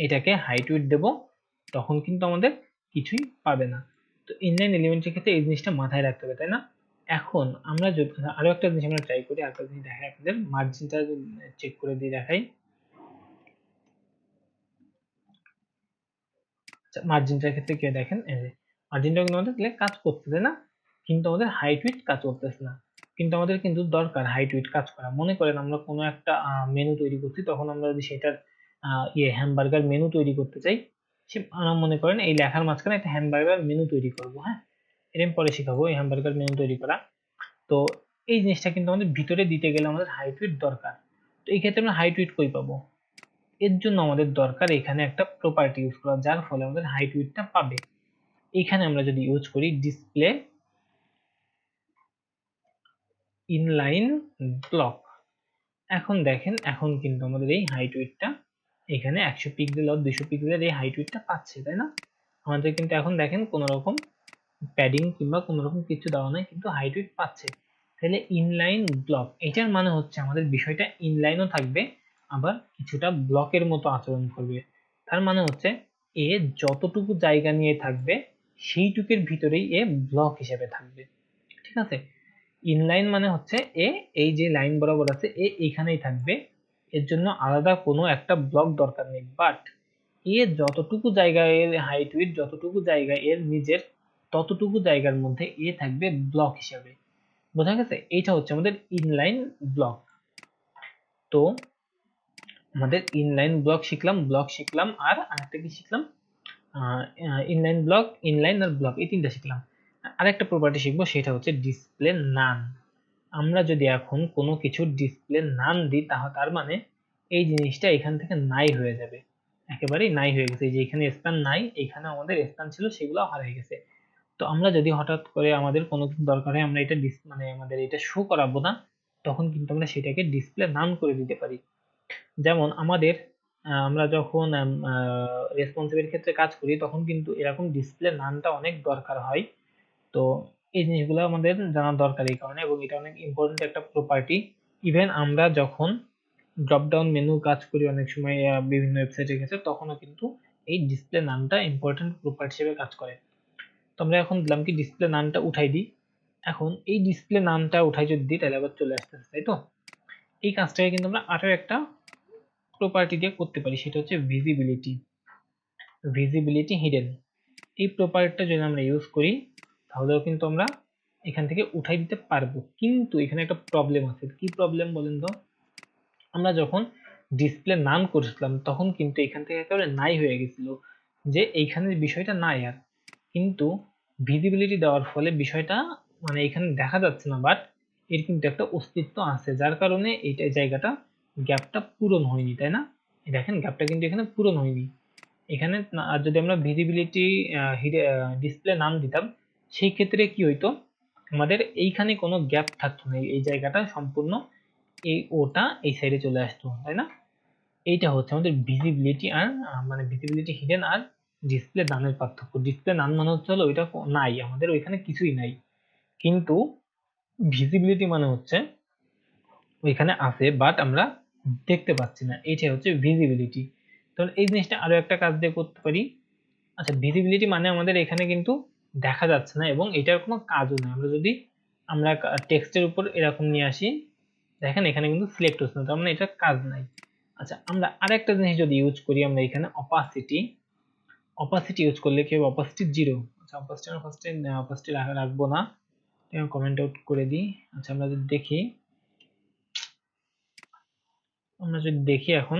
এটাকে হাইট উইডথ দেব তখন কিন্তু আমাদের কিছুই পাবে না। তো ইনলাইন এলিমেন্টের ক্ষেত্রে এই জিনিসটা মাথায় রাখতে হবে, তাই না? এখন আমরা যদি আরো একটা জিনিস আমরা ট্রাই করি, আরেকটা জিনিস দেখাই আপনাদের, মার্জিনটা চেক করে দিয়ে দেখাই। মার্জিনটার ক্ষেত্রে কি দেখেন, এই যে মার্জিনটা কিন্তু আমাদের কাজ করতেছে না, কিন্তু আমাদের হাইট উইডথ কাজ করতেছে না। কিন্তু আমাদের কিন্তু দরকার হাইট উইডথ কাজ করা। মনে করেন আমরা কোনো একটা মেনু তৈরি করছি, তখন আমরা যদি সেটার হ্যামবার্গার মেনু তৈরি করতে চাই, সে মনে করেন এই লেখার মাঝখানে একটা হ্যামবার্গার মেনু তৈরি করব, হ্যাঁ, এরকম পরে শিখাবো এই হ্যামবার্গার মেনু তৈরি করা। তো এই জিনিসটা কিন্তু আমাদের ভিতরে দিতে গেলে আমাদের হাইট উইডথ দরকার। তো এই ক্ষেত্রে আমরা হাইট উইডথ কই পাবো? এর জন্য আমাদের দরকার এখানে একটা প্রপার্টি ইউজ করা, যার ফলে আমাদের হাইট উইডথটা পাবে। এখানে আমরা যদি ইউজ করি ডিসপ্লে ইনলাইন ব্লক, এখন দেখেন এখন কিন্তু আমাদের এই হাইট উইডথটা এখানে 100 পিক্সেল আর 200 পিক্সেলের এই হাইট উইডথটা পাচ্ছে, তাই না? আমাদের কিন্তু এখন দেখেন কোনো রকম প্যাডিং কিংবা কোনো রকম কিছু দেওয়া নাই, কিন্তু হাইট উইডথ পাচ্ছে। তাহলে ইনলাইন ব্লক, এটার মানে হচ্ছে আমাদের বিষয়টা ইনলাইনও থাকবে, আবার কিছুটা ব্লকের মতো আচরণ করবে। তার মানে হচ্ছে এ যতটুকু জায়গা নিয়ে থাকবে সেইটুকের ভিতরেই এ ব্লক হিসেবে থাকবে, ঠিক আছে? ইনলাইন মানে হচ্ছে এ এই যে লাইন বরাবর আছে এ এইখানেই থাকবে, এর জন্য আলাদা কোনো একটা ব্লক দরকার নেই। বাট এ যতটুকু জায়গায় এর হাইট উইডথ যতটুকু জায়গায় এর নিজের, ততটুকু জায়গার মধ্যে এ থাকবে ব্লক হিসাবে। বোঝা গেছে? এইটা হচ্ছে আমাদের ইনলাইন ব্লক। তো আমাদের ইনলাইন ব্লক শিখলাম আর আরেকটা কি শিখলাম, ইনলাইন ব্লক, ইনলাইন আর ব্লক, এই তিনটা শিখলাম। আরেকটা প্রপার্টি শিখবো, সেটা হচ্ছে ডিসপ্লে নান। আমরা যদি এখন কোনো কিছু ডিসপ্লে নান দিই, তার মানে এই জিনিসটা এখান থেকে নাই হয়ে যাবে, একেবারেই নাই হয়ে গেছে। এই যে এখানে স্থান নাই, এখানে আমাদের স্থান ছিল সেগুলো হারিয়ে গেছে। তো আমরা যদি হঠাৎ করে আমাদের কোনো কিছু দরকার হয়, আমরা এটা মানে আমাদের এটা শো করাবো না, তখন কিন্তু আমরা সেটাকে ডিসপ্লে নান করে দিতে পারি। যেমন আমাদের আমরা যখন রেসপন্সিভের ক্ষেত্রে কাজ করি, তখন কিন্তু এরকম ডিসপ্লে নানটা অনেক দরকার হয়। তো এই জিনিসগুলো আমাদের জানা দরকার এই কারণে, এবং এটা অনেক ইম্পর্টেন্ট একটা প্রপার্টি। ইভেন আমরা যখন ড্রপ ডাউন মেনু কাজ করি অনেক সময় বিভিন্ন ওয়েবসাইটের ক্ষেত্রে, তখনও কিন্তু এই ডিসপ্লে নামটা ইম্পর্টেন্ট প্রপার্টি হিসেবে কাজ করে। তো আমরা এখন দিলাম কি ডিসপ্লে নামটা উঠাই দিই। এখন এই ডিসপ্লে নামটা উঠাই যদি দিই, তাহলে আবার চলে আসতেছে, তাই তো? এই কাজটাকে কিন্তু আমরা আরো একটা প্রপার্টি দিয়ে করতে পারি, সেটা হচ্ছে ভিজিবিলিটি। ভিজিবিলিটি হিডেন, এই প্রপার্টিটা যদি আমরা ইউজ করি, তাহলেও কিন্তু আমরা এখান থেকে উঠাই দিতে পারবো। কিন্তু এখানে একটা প্রবলেম আছে। কি প্রবলেম বলেন তো? আমরা যখন ডিসপ্লে নান করছিলাম, তখন কিন্তু এখান থেকে একেবারে নাই হয়ে গেছিল, যে এইখানের বিষয়টা নাই আর। কিন্তু ভিজিবিলিটি দেওয়ার ফলে বিষয়টা মানে এখানে দেখা যাচ্ছে না, বাট এর কিন্তু একটা অস্তিত্ব আছে, যার কারণে এইটা জায়গাটা গ্যাপটা পূরণ হয়নি, তাই না? দেখেন গ্যাপটা কিন্তু এখানে পূরণ হয়নি। এখানে আর যদি আমরা ভিজিবিলিটি ডিসপ্লে নাম দিতাম, সেই ক্ষেত্রে কি হইতো, আমাদের এইখানে কোনো গ্যাপ থাকতো না, এই জায়গাটা সম্পূর্ণ এই ওটা এই সাইডে চলে আসতো, তাই না? এইটা হচ্ছে আমাদের ভিজিবিলিটি আর মানে ভিজিবিলিটি হিডেন আর ডিসপ্লে নানের পার্থক্য। ডিসপ্লে নান মানে হচ্ছে হলো ওইটা নাই, আমাদের ওইখানে কিছুই নাই। কিন্তু ভিজিবিলিটি মানে হচ্ছে ওইখানে আছে, বাট আমরা দেখতে পাচ্ছি না, এইটাই হচ্ছে ভিজিবিলিটি। তাহলে এই জিনিসটা আরো একটা কাজ দিয়ে করতে পারি। আচ্ছা, ভিজিবিলিটি মানে আমাদের এখানে কিন্তু দেখা যাচ্ছে না এবং এটার কোনো কাজও নেই। আমরা যদি আমরা টেক্সটের উপর এরকম নিয়ে আসি, দেখেন এখানে কিন্তু সিলেক্ট হচ্ছে না, তার মানে এটার কাজ নাই। আচ্ছা, আমরা আরেকটা জিনিস যদি ইউজ করি, আমরা এখানে অপাসিটি, অপাসিটি ইউজ করলে কি হবে, অপাসিটি 0। আচ্ছা, অপাসিটি আমরা অপাসিটি রাখবো না, কমেন্ট আউট করে দিই। আচ্ছা, আমরা যদি দেখি এখন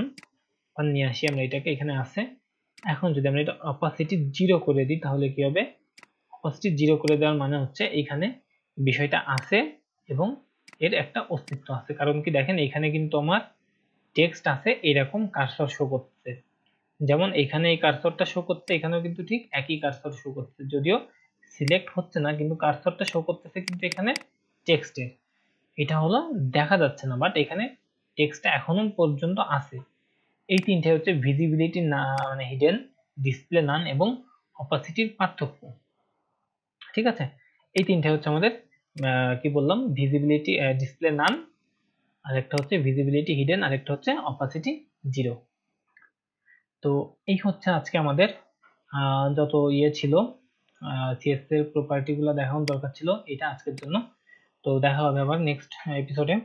নিয়ে আসি আমরা এটাকে, এখানে আছে। এখন যদি আমরা এটা অপাসিটি 0 করে দিই, তাহলে কি হবে, অপাসিটি 0 করে দেওয়ার মানে হচ্ছে এখানে বিষয়টা আছে এবং এর একটা অস্তিত্ব আছে। কারণ কি দেখেন এখানে কিন্তু আমার টেক্সট আছে এরকম কার্সর শো করছে। যেমন এখানে এই কার্সরটা শো করছে, এখানেও কিন্তু ঠিক একই কার্সর শো করছে, যদিও সিলেক্ট হচ্ছে না কিন্তু কার্সরটা শো করতেছে কিন্তু এখানে টেক্সটের। এটা হলো দেখা যাচ্ছে না, বাট এখানে টেক্সটটা এখনো পর্যন্ত আছে। এই তিনটে হচ্ছে ভিজিবিলিটি না মানে হিডেন, ডিসপ্লে নান এবং অপাসিটির পার্থক্য। ঠিক আছে, এই তিনটে হচ্ছে আমাদের কি বললাম, ভিজিবিলিটি ডিসপ্লে নান, আরেকটা হচ্ছে ভিজিবিলিটি হিডেন, আরেকটা হচ্ছে অপাসিটি জিরো। তো এই হচ্ছে আজকে আমাদের যত ইয়ে ছিল, সিএস এর প্রপার্টি গুলো দেখানোর দরকার ছিল, এটা আজকের জন্য। তো দেখা হবে আবার নেক্সট এপিসোডে।